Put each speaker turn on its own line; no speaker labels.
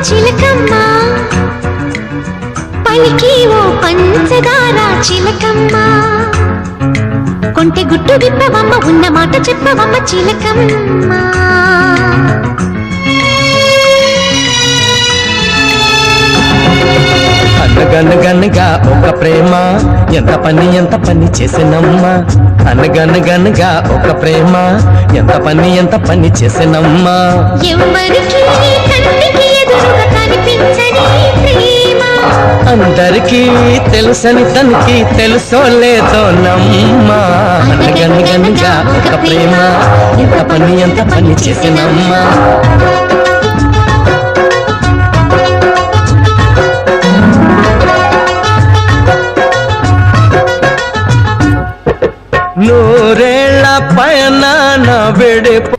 చిలకమ్మ పలికి ఓ పంచదార చిలకమ్మ కొంటె గుట్టు విప్పవమ్మ ఉన్న మాట చెప్పవమ్మ చిలకమ్మ
అనగనగనగా ఒక ప్రేమ ఎంత పని చేసినమ్మా అనగనగనగా ఒక ప్రేమ ఎంత పని చేసినమ్మా
ఎవరికి కంటికి ఎదురుగా కనిపించని ప్రేమ
అందరికీ తెలుసని తనకి తెలుసో లేదో నమ్మా అనగనగనగా ఒక ప్రేమ ఎంత పని చేసినమ్మా నూరేళ్ల పయనాన విడిపోయిన